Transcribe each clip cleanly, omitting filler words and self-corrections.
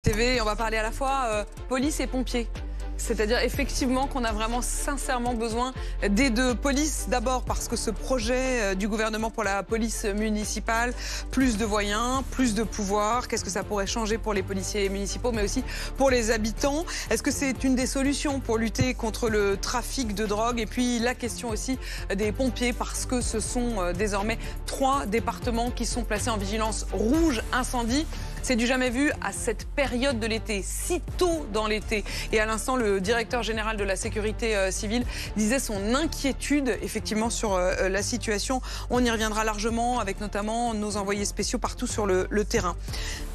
TV, on va parler à la fois police et pompiers. C'est-à-dire effectivement qu'on a vraiment sincèrement besoin des deux. Police d'abord parce que ce projet du gouvernement pour la police municipale, plus de moyens, plus de pouvoir, qu'est-ce que ça pourrait changer pour les policiers municipaux mais aussi pour les habitants? Est-ce que c'est une des solutions pour lutter contre le trafic de drogue? Et puis la question aussi des pompiers parce que ce sont désormais 3 départements qui sont placés en vigilance rouge incendie. C'est du jamais vu à cette période de l'été, si tôt dans l'été. Et à l'instant, le directeur général de la sécurité civile disait son inquiétude effectivement sur la situation. On y reviendra largement avec notamment nos envoyés spéciaux partout sur le terrain.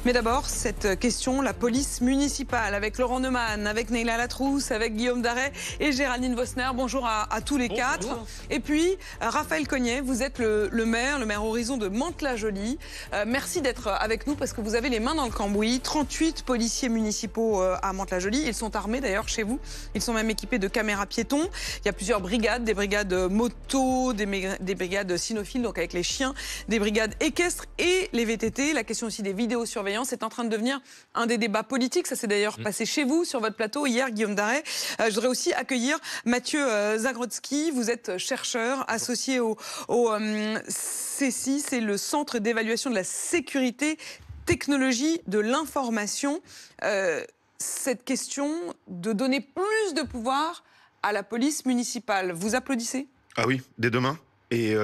Mais d'abord, cette question, la police municipale avec Laurent Neumann, avec Neila Latrousse, avec Guillaume Darey et Géraldine Vosner. Bonjour à tous les quatre. Bonjour. Et puis, Raphaël Cognet, vous êtes le maire Horizon de Mantes-la-Jolie. Merci d'être avec nous parce que vous avez les mains dans le cambouis. 38 policiers municipaux à Mantes-la-Jolie. Ils sont armés d'ailleurs chez vous. Ils sont même équipés de caméras piétons. Il y a plusieurs brigades, des brigades moto, des brigades cynophiles, donc avec les chiens, des brigades équestres et les VTT. La question aussi des vidéosurveillances est en train de devenir un des débats politiques. Ça s'est d'ailleurs passé chez vous, sur votre plateau, hier, Guillaume Darey. Je voudrais aussi accueillir Mathieu Zagrodzki. Vous êtes chercheur associé au CESI, c'est le Centre d'évaluation de la sécurité technologie de l'information. Cette question de donner plus de pouvoir à la police municipale. Vous applaudissez? Ah oui, dès demain. Et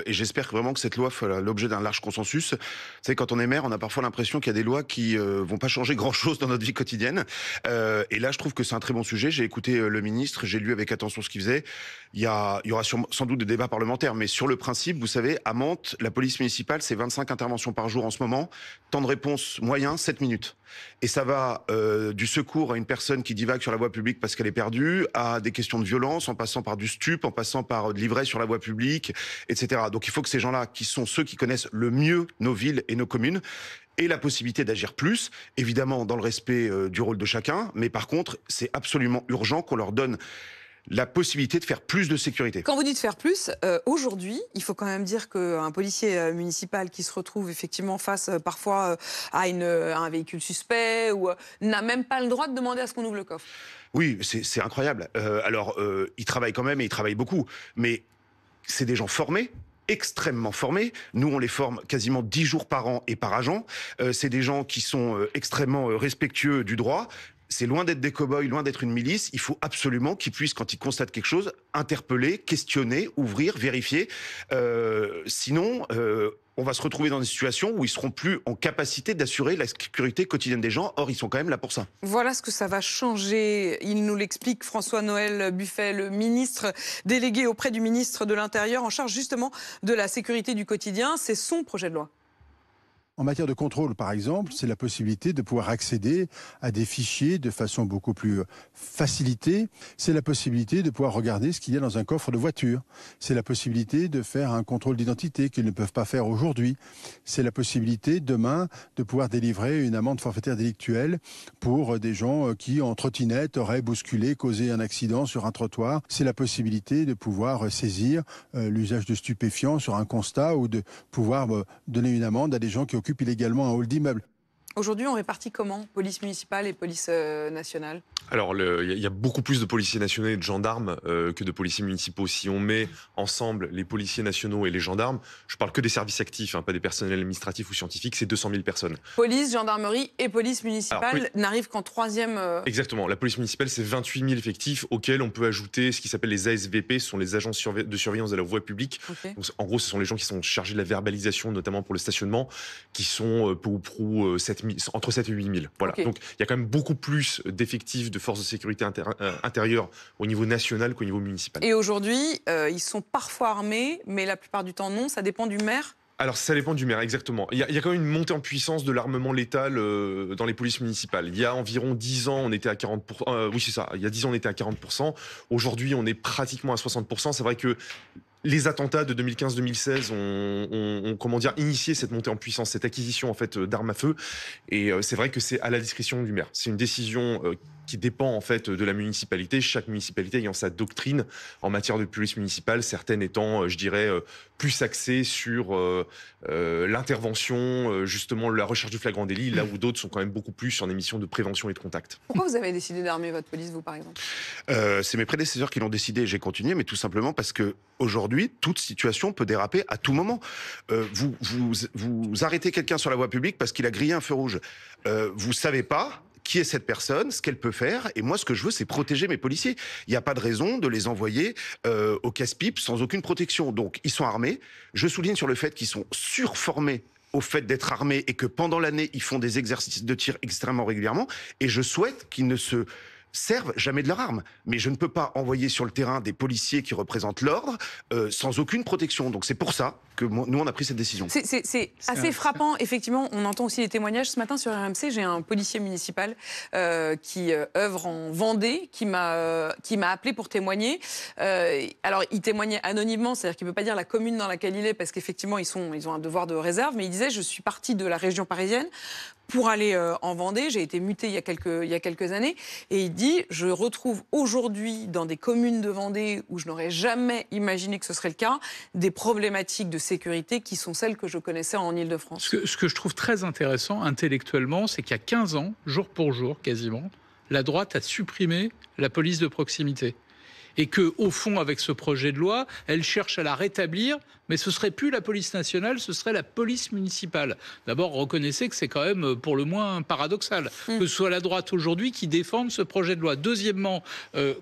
j'espère vraiment que cette loi fera l'objet d'un large consensus. Vous savez, quand on est maire, on a parfois l'impression qu'il y a des lois qui vont pas changer grand-chose dans notre vie quotidienne. Et là, je trouve que c'est un très bon sujet. J'ai écouté le ministre, j'ai lu avec attention ce qu'il faisait. Il y aura sans doute des débats parlementaires, mais sur le principe, vous savez, à Mantes, la police municipale, c'est 25 interventions par jour en ce moment. Temps de réponse moyen, 7 minutes. Et ça va du secours à une personne qui divague sur la voie publique parce qu'elle est perdue, à des questions de violence, en passant par du stup, en passant par de l'ivresse sur la voie publique, etc. Donc il faut que ces gens-là, qui sont ceux qui connaissent le mieux nos villes et nos communes, aient la possibilité d'agir plus, évidemment dans le respect du rôle de chacun, mais par contre, c'est absolument urgent qu'on leur donne la possibilité de faire plus de sécurité. Quand vous dites faire plus, aujourd'hui, il faut quand même dire qu'un policier municipal qui se retrouve effectivement face parfois à un véhicule suspect ou n'a même pas le droit de demander à ce qu'on ouvre le coffre. Oui, c'est incroyable. Ils travaillent quand même et ils travaillent beaucoup, mais c'est des gens formés, extrêmement formés. Nous, on les forme quasiment 10 jours par an et par agent. C'est des gens qui sont extrêmement respectueux du droit. C'est loin d'être des cow-boys, loin d'être une milice. Il faut absolument qu'ils puissent, quand ils constatent quelque chose, interpeller, questionner, ouvrir, vérifier. Sinon, on va se retrouver dans des situations où ils seront plus en capacité d'assurer la sécurité quotidienne des gens. Or, ils sont quand même là pour ça. Voilà ce que ça va changer. Il nous l'explique, François-Noël Buffet, le ministre délégué auprès du ministre de l'Intérieur en charge justement de la sécurité du quotidien. C'est son projet de loi. En matière de contrôle, par exemple, c'est la possibilité de pouvoir accéder à des fichiers de façon beaucoup plus facilitée. C'est la possibilité de pouvoir regarder ce qu'il y a dans un coffre de voiture. C'est la possibilité de faire un contrôle d'identité qu'ils ne peuvent pas faire aujourd'hui. C'est la possibilité, demain, de pouvoir délivrer une amende forfaitaire délictuelle pour des gens qui, en trottinette, auraient bousculé, causé un accident sur un trottoir. C'est la possibilité de pouvoir saisir l'usage de stupéfiants sur un constat ou de pouvoir donner une amende à des gens qui occupent illégalement un hall d'immeuble. Aujourd'hui, on répartit comment police municipale et police nationale? Alors, il y a beaucoup plus de policiers nationaux et de gendarmes que de policiers municipaux. Si on met ensemble les policiers nationaux et les gendarmes, je parle que des services actifs, hein, pas des personnels administratifs ou scientifiques, c'est 200 000 personnes. Police, gendarmerie et police municipale n'arrivent qu'en troisième... Exactement. La police municipale, c'est 28 000 effectifs auxquels on peut ajouter ce qui s'appelle les ASVP, ce sont les agents de surveillance de la voie publique. Okay. Donc, en gros, ce sont les gens qui sont chargés de la verbalisation, notamment pour le stationnement, qui sont peu ou prou entre 7 et 8 000. Voilà. Okay. Donc, il y a quand même beaucoup plus d'effectifs de forces de sécurité intérieure au niveau national qu'au niveau municipal. Et aujourd'hui, ils sont parfois armés, mais la plupart du temps non, ça dépend du maire? Alors, ça dépend du maire, exactement. Il y a quand même une montée en puissance de l'armement létal dans les polices municipales. Il y a environ 10 ans, on était à 40%. Oui, c'est ça. Il y a 10 ans, on était à 40%. Aujourd'hui, on est pratiquement à 60%. C'est vrai que les attentats de 2015-2016 ont comment dire, initié cette montée en puissance, cette acquisition en fait d'armes à feu. Et c'est vrai que c'est à la discrétion du maire. C'est une décision qui dépend en fait de la municipalité, chaque municipalité ayant sa doctrine en matière de police municipale, certaines étant, je dirais, plus axées sur l'intervention, justement la recherche du flagrant délit, là où d'autres sont quand même beaucoup plus sur des missions de prévention et de contact. Pourquoi vous avez décidé d'armer votre police, vous, par exemple ? C'est mes prédécesseurs qui l'ont décidé et j'ai continué, mais tout simplement parce que aujourd'hui, toute situation peut déraper à tout moment. Vous arrêtez quelqu'un sur la voie publique parce qu'il a grillé un feu rouge. Vous savez pas qui est cette personne, ce qu'elle peut faire. Et moi, ce que je veux, c'est protéger mes policiers. Il n'y a pas de raison de les envoyer au casse-pipe sans aucune protection. Donc, ils sont armés. Je souligne sur le fait qu'ils sont surformés au fait d'être armés et que pendant l'année, ils font des exercices de tir extrêmement régulièrement. Et je souhaite qu'ils ne se servent jamais de leur arme. Mais je ne peux pas envoyer sur le terrain des policiers qui représentent l'ordre sans aucune protection. Donc c'est pour ça que nous, on a pris cette décision. C'est assez frappant. Effectivement, on entend aussi les témoignages. Ce matin sur RMC, j'ai un policier municipal qui œuvre en Vendée, qui m'a appelé pour témoigner. Alors, il témoignait anonymement, c'est-à-dire qu'il ne peut pas dire la commune dans laquelle il est, parce qu'effectivement, ils ont un devoir de réserve. Mais il disait, je suis parti de la région parisienne pour aller en Vendée. J'ai été muté il y a quelques années. Et il dit, je retrouve aujourd'hui dans des communes de Vendée où je n'aurais jamais imaginé que ce serait le cas, des problématiques de sécurité qui sont celles que je connaissais en Île-de-France. Ce que je trouve très intéressant intellectuellement, c'est qu'il y a 15 ans, jour pour jour quasiment, la droite a supprimé la police de proximité. Et qu'au fond, avec ce projet de loi, elle cherche à la rétablir, mais ce ne serait plus la police nationale, ce serait la police municipale. D'abord, reconnaissez que c'est quand même pour le moins paradoxal que ce soit la droite aujourd'hui qui défende ce projet de loi. Deuxièmement,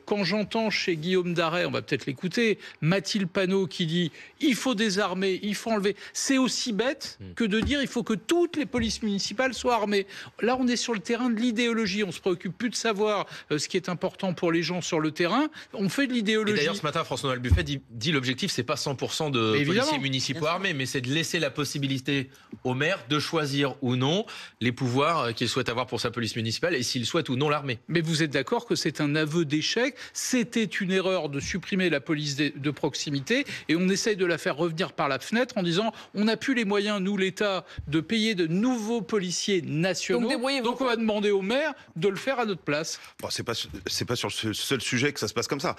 quand j'entends chez Guillaume Darey, on va peut-être l'écouter, Mathilde Panot qui dit « il faut désarmer, il faut enlever », c'est aussi bête que de dire « il faut que toutes les polices municipales soient armées ». Là, on est sur le terrain de l'idéologie, on ne se préoccupe plus de savoir ce qui est important pour les gens sur le terrain, on fait de l'idéologie. Et d'ailleurs, ce matin, François-Noël Buffet dit l'objectif, c'est pas 100% de policiers municipaux armés, mais c'est de laisser la possibilité au maire de choisir ou non les pouvoirs qu'il souhaite avoir pour sa police municipale et s'il souhaite ou non l'armer. Mais vous êtes d'accord que c'est un aveu d'échec, c'était une erreur de supprimer la police de proximité et on essaye de la faire revenir par la fenêtre en disant on n'a plus les moyens, nous l'État, de payer de nouveaux policiers nationaux, donc on va demander au maire de le faire à notre place. Bon, c'est pas sur ce seul sujet que ça se passe comme ça.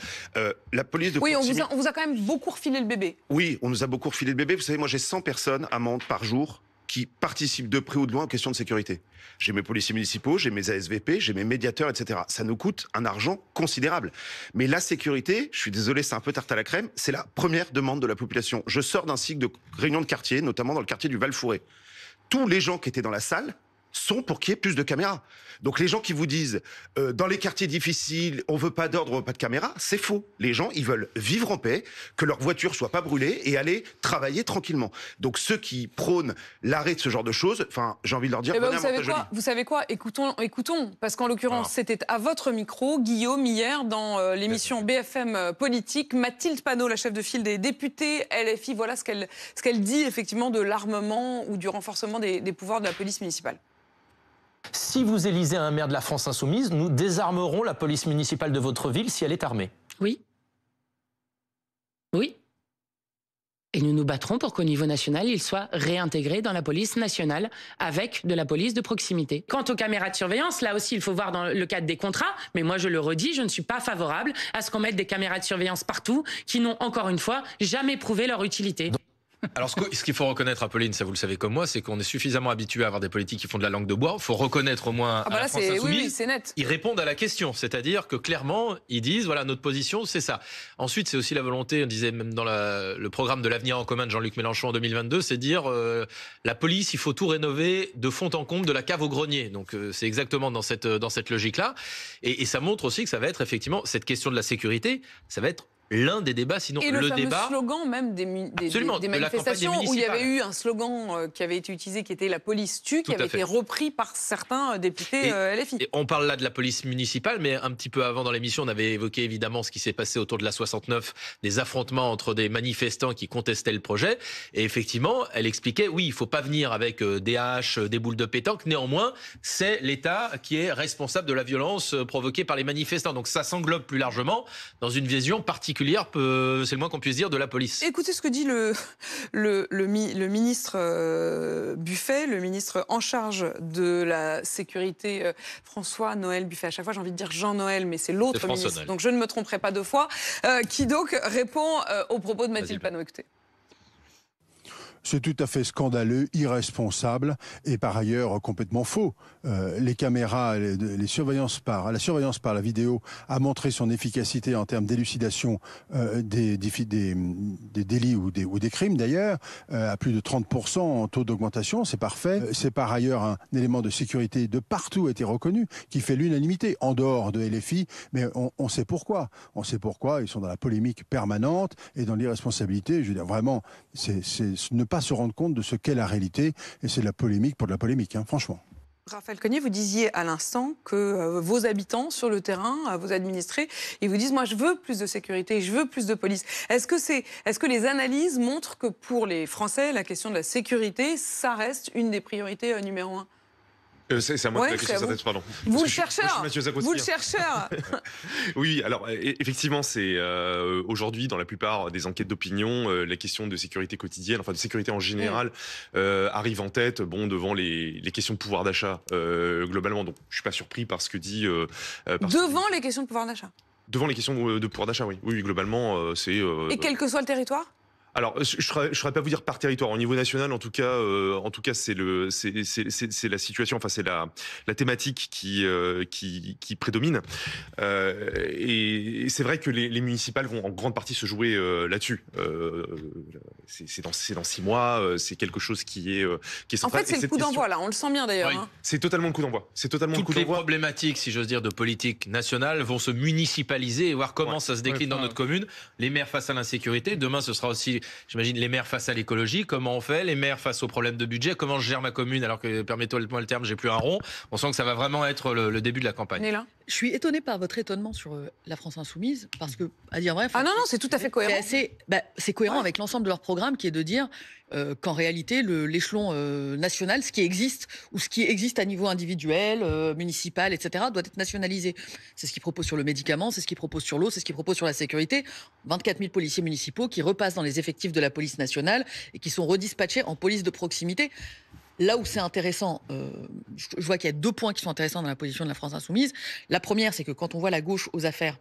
La police de proximité... on vous a quand même beaucoup refilé le bébé. Oui, on nous a beaucoup refilé le bébé. Vous savez, moi j'ai 100 personnes à Mantes par jour qui participent de près ou de loin aux questions de sécurité. J'ai mes policiers municipaux, j'ai mes ASVP, j'ai mes médiateurs, etc. Ça nous coûte un argent considérable. Mais la sécurité, je suis désolé, c'est un peu tarte à la crème, c'est la première demande de la population. Je sors d'un cycle de réunion de quartier, notamment dans le quartier du Val-Fouré. Tous les gens qui étaient dans la salle sont pour qu'il y ait plus de caméras. Donc les gens qui vous disent dans les quartiers difficiles, on veut pas d'ordre, on veut pas de caméras, c'est faux. Les gens, ils veulent vivre en paix, que leur voiture soit pas brûlée et aller travailler tranquillement. Donc ceux qui prônent l'arrêt de ce genre de choses, enfin, j'ai envie de leur dire, vous savez quoi, écoutons, parce qu'en l'occurrence, c'était à votre micro, Guillaume, hier, dans l'émission BFM Politique, Mathilde Panot, la chef de file des députés LFI, voilà ce qu'elle dit effectivement de l'armement ou du renforcement des pouvoirs de la police municipale. Si vous élisez un maire de la France insoumise, nous désarmerons la police municipale de votre ville si elle est armée. Oui. Oui. Et nous nous battrons pour qu'au niveau national, il soit réintégré dans la police nationale avec de la police de proximité. Quant aux caméras de surveillance, là aussi, il faut voir dans le cadre des contrats. Mais moi, je le redis, je ne suis pas favorable à ce qu'on mette des caméras de surveillance partout qui n'ont, encore une fois, jamais prouvé leur utilité. Alors, ce qu'il faut reconnaître, Apolline, ça vous le savez comme moi, c'est qu'on est suffisamment habitué à avoir des politiques qui font de la langue de bois. Il faut reconnaître au moins à la France insoumise. Oui, c'est net. Ils répondent à la question, c'est-à-dire que clairement, ils disent, voilà, notre position, c'est ça. Ensuite, c'est aussi la volonté, on disait même dans le programme de l'avenir en commun de Jean-Luc Mélenchon en 2022, c'est dire la police, il faut tout rénover de fond en comble, de la cave au grenier. Donc, c'est exactement dans cette logique-là. Et ça montre aussi que ça va être effectivement, cette question de la sécurité, ça va être l'un des débats, sinon et le débat. Slogan même des manifestations où il y avait eu un slogan qui avait été utilisé qui était la police tue, qui avait été repris par certains députés LFI. Et on parle là de la police municipale, mais un petit peu avant dans l'émission, on avait évoqué évidemment ce qui s'est passé autour de la 69, des affrontements entre des manifestants qui contestaient le projet. Et effectivement, elle expliquait, oui, il ne faut pas venir avec des haches, des boules de pétanque. Néanmoins, c'est l'État qui est responsable de la violence provoquée par les manifestants. Donc ça s'englobe plus largement dans une vision particulière particulière, c'est le moins qu'on puisse dire, de la police. Écoutez ce que dit le ministre Buffet, le ministre en charge de la sécurité, François-Noël Buffet. À chaque fois, j'ai envie de dire Jean-Noël, mais c'est l'autre ministre. Noël. Donc je ne me tromperai pas deux fois. Qui donc répond aux propos de Mathilde Panot. Écoutez. C'est tout à fait scandaleux, irresponsable et par ailleurs complètement faux. Les caméras, la surveillance par la vidéo a montré son efficacité en termes d'élucidation des délits ou des crimes d'ailleurs, à plus de 30% en taux d'augmentation, c'est parfait. C'est par ailleurs un élément de sécurité de partout a été reconnu, qui fait l'unanimité, en dehors de LFI, mais on sait pourquoi. On sait pourquoi, ils sont dans la polémique permanente et dans l'irresponsabilité. Je veux dire, vraiment, c'est ne pas se rendre compte de ce qu'est la réalité, et c'est de la polémique pour de la polémique, hein, franchement. Raphaël Cognet, vous disiez à l'instant que vos habitants sur le terrain, vos administrés, ils vous disent « moi je veux plus de sécurité, je veux plus de police ». Est-ce que les analyses montrent que pour les Français, la question de la sécurité, ça reste une des priorités numéro 1 ? C'est à moi que la question s'adresse, pardon. Vous le chercheur. Vous le chercheur. Oui, alors effectivement, c'est aujourd'hui dans la plupart des enquêtes d'opinion, la question de sécurité quotidienne, enfin de sécurité en général, arrive en tête, devant les questions de pouvoir d'achat globalement. Donc, je suis pas surpris par ce que dit. Les questions de pouvoir d'achat. Devant les questions de pouvoir d'achat, oui. Oui, globalement, c'est. Et quel que soit le territoire. Alors, je ne saurais pas vous dire par territoire. Au niveau national, en tout cas, c'est la situation, enfin c'est la thématique qui prédomine. Et c'est vrai que les municipales vont en grande partie se jouer là-dessus. C'est dans 6 mois. C'est quelque chose qui est central. En fait, c'est le coup d'envoi là. On le sent bien d'ailleurs. Oui. Hein. C'est totalement le coup d'envoi. Toutes les problématiques, si j'ose dire, de politique nationale vont se municipaliser et voir comment ça se décline dans notre commune. Les maires face à l'insécurité. Demain, ce sera aussi, j'imagine, les maires face à l'écologie, comment on fait, les maires face aux problèmes de budget, comment je gère ma commune alors que, permettez-moi le terme, j'ai plus un rond. On sent que ça va vraiment être le début de la campagne. Néla. Je suis étonnée par votre étonnement sur la France Insoumise, parce que, à dire vrai... non, c'est tout à fait cohérent. C'est cohérent avec l'ensemble de leur programme, qui est de dire qu'en réalité, l'échelon national, ce qui existe, ou ce qui existe à niveau individuel, municipal, etc., doit être nationalisé. C'est ce qu'ils proposent sur le médicament, c'est ce qu'ils proposent sur l'eau, c'est ce qu'ils proposent sur la sécurité. 24 000 policiers municipaux qui repassent dans les effectifs de la police nationale et qui sont redispatchés en police de proximité. Là où c'est intéressant, je vois qu'il y a 2 points qui sont intéressants dans la position de la France Insoumise. La première, c'est que quand on voit la gauche aux affaires,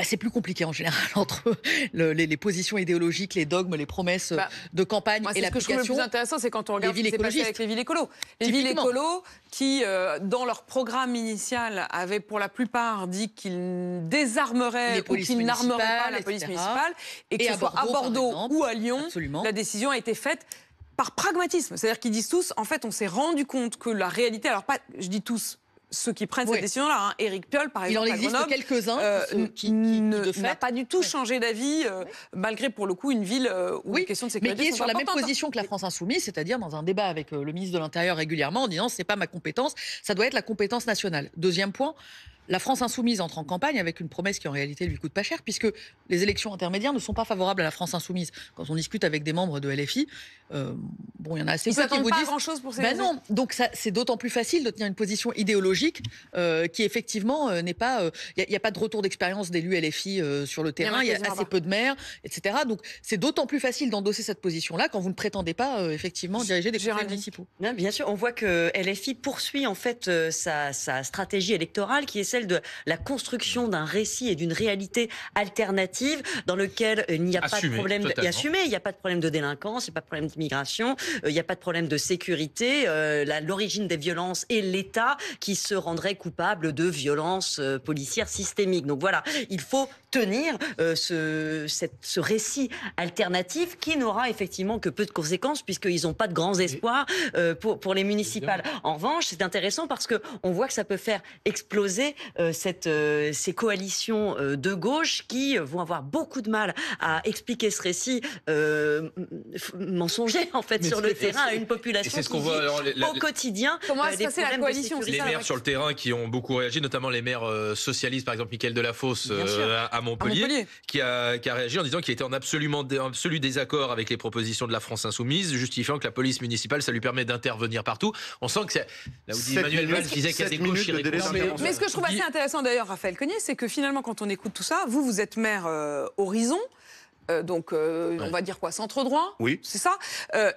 c'est plus compliqué en général entre les positions idéologiques, les dogmes, les promesses de campagne et l'application. Ce que je trouve le plus intéressant, c'est quand on regarde ce qui s'est passé avec les villes écolos. Les villes écolos qui, dans leur programme initial, avaient pour la plupart dit qu'ils désarmeraient ou qu'ils n'armeraient pas la police municipale, et que ce soit à Bordeaux ou à Lyon, la décision a été faite par pragmatisme. C'est-à-dire qu'ils disent tous, en fait, on s'est rendu compte que la réalité, alors pas, je dis tous, ceux qui prennent cette décision-là, Éric Piolle, par exemple, il en existe quelques-uns qui n'a pas du tout changé d'avis, malgré pour le coup une ville où les questions de sécurité mais qui est sont sur la même importantes. position que la France Insoumise, c'est-à-dire dans un débat avec le ministre de l'Intérieur régulièrement, en disant c'est pas ma compétence, ça doit être la compétence nationale. Deuxième point. La France Insoumise entre en campagne avec une promesse qui en réalité lui coûte pas cher, puisque les élections intermédiaires ne sont pas favorables à la France Insoumise. Quand on discute avec des membres de LFI, il y en a assez peu qui vous disent... grand-chose pour ces non, donc c'est d'autant plus facile de tenir une position idéologique qui effectivement n'est pas... Il n'y a pas de retour d'expérience d'élus LFI sur le terrain, il y a assez peu de maires, etc. Donc c'est d'autant plus facile d'endosser cette position-là quand vous ne prétendez pas effectivement diriger des conseils municipaux. Non, bien sûr, on voit que LFI poursuit en fait sa stratégie électorale qui est celle de la construction d'un récit et d'une réalité alternative dans lequel il n'y a pas de problème il n'y a pas de problème de délinquance, il n'y a pas de problème d'immigration, il n'y a pas de problème de sécurité, l'origine des violences et l'État qui se rendrait coupable de violences policières systémiques. Donc voilà, il faut tenir ce récit alternatif qui n'aura effectivement que peu de conséquences puisqu'ils n'ont pas de grands espoirs pour les municipales. En revanche, c'est intéressant parce qu'on voit que ça peut faire exploser ces coalitions de gauche qui vont avoir beaucoup de mal à expliquer ce récit mensonger en fait sur le terrain à une population qui vit au quotidien. Comment va se passer la coalition? Les maires sur le terrain qui ont beaucoup réagi, notamment les maires socialistes, par exemple Mickaël Delafosse à Montpellier, qui a réagi en disant qu'il était en absolu désaccord avec les propositions de la France Insoumise, justifiant que la police municipale, ça lui permet d'intervenir partout. On sent que c'est là où dit Emmanuel Valls disait qu'il y a des gauches irréconciliables. Mais ce que je trouve assez intéressant d'ailleurs, Raphaël Cognier, c'est que finalement, quand on écoute tout ça, vous êtes maire Horizon. On va dire quoi, centre droit, oui, c'est ça.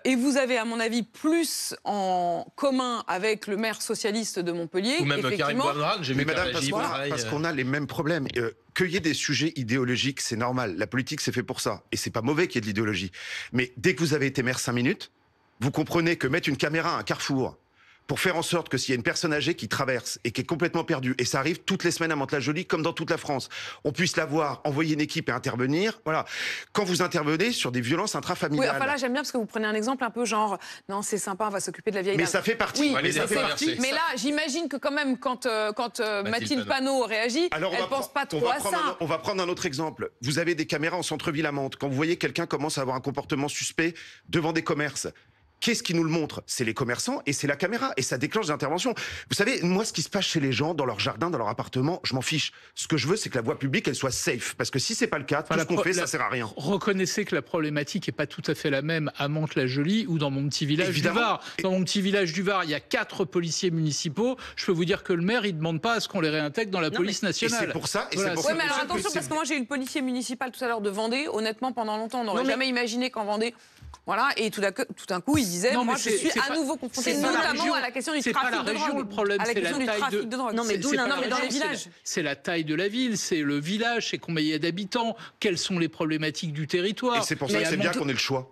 Et vous avez, à mon avis, plus en commun avec le maire socialiste de Montpellier. Ou même Karim Bouamrane, j'ai vu madame, parce qu'on a les mêmes problèmes. Qu'il y ait des sujets idéologiques, c'est normal. La politique, c'est fait pour ça. Et c'est pas mauvais qu'il y ait de l'idéologie. Mais dès que vous avez été maire 5 minutes, vous comprenez que mettre une caméra à un carrefour pour faire en sorte que s'il y a une personne âgée qui traverse et qui est complètement perdue, et ça arrive toutes les semaines à Mantes-la-Jolie, comme dans toute la France, on puisse la voir, envoyer une équipe et intervenir. Voilà. Quand vous intervenez sur des violences intrafamiliales. Oui, enfin là, j'aime bien parce que vous prenez un exemple un peu genre, non, c'est sympa, on va s'occuper de la vieille dame. Mais ça fait partie. Oui, mais, ça fait partie. Mais là, j'imagine que quand même, quand Mathilde Panot réagit, elle ne pense pas trop à ça. On va prendre un autre exemple. Vous avez des caméras en centre-ville à Mantes. Quand vous voyez quelqu'un commence à avoir un comportement suspect devant des commerces, qu'est-ce qui nous le montre? C'est les commerçants et c'est la caméra. Et ça déclenche des interventions. Vous savez, moi, ce qui se passe chez les gens, dans leur jardin, dans leur appartement, je m'en fiche. Ce que je veux, c'est que la voie publique, elle soit safe. Parce que si c'est pas le cas, tout ce qu'on fait, ça sert à rien. Reconnaissez que la problématique n'est pas tout à fait la même à Mantes-la-Jolie ou dans mon petit village du Var. Dans mon petit village du Var, il y a 4 policiers municipaux. Je peux vous dire que le maire, il ne demande pas à ce qu'on les réintègre dans la police nationale. Et c'est pour ça. Oui, mais alors attention, parce que moi, j'ai eu le policier municipal tout à l'heure de Vendée. Honnêtement, pendant longtemps, on n'aurait jamais imaginé qu'en Vendée. Voilà, et tout d'un coup, il disait, moi, je suis à nouveau confronté notamment à la question du trafic de drogue. Le problème, c'est la taille de drogue. Non, mais dans les villages. C'est la taille de la ville, c'est le village, c'est combien il y a d'habitants, quelles sont les problématiques du territoire. Et c'est pour ça que c'est bien qu'on ait le choix.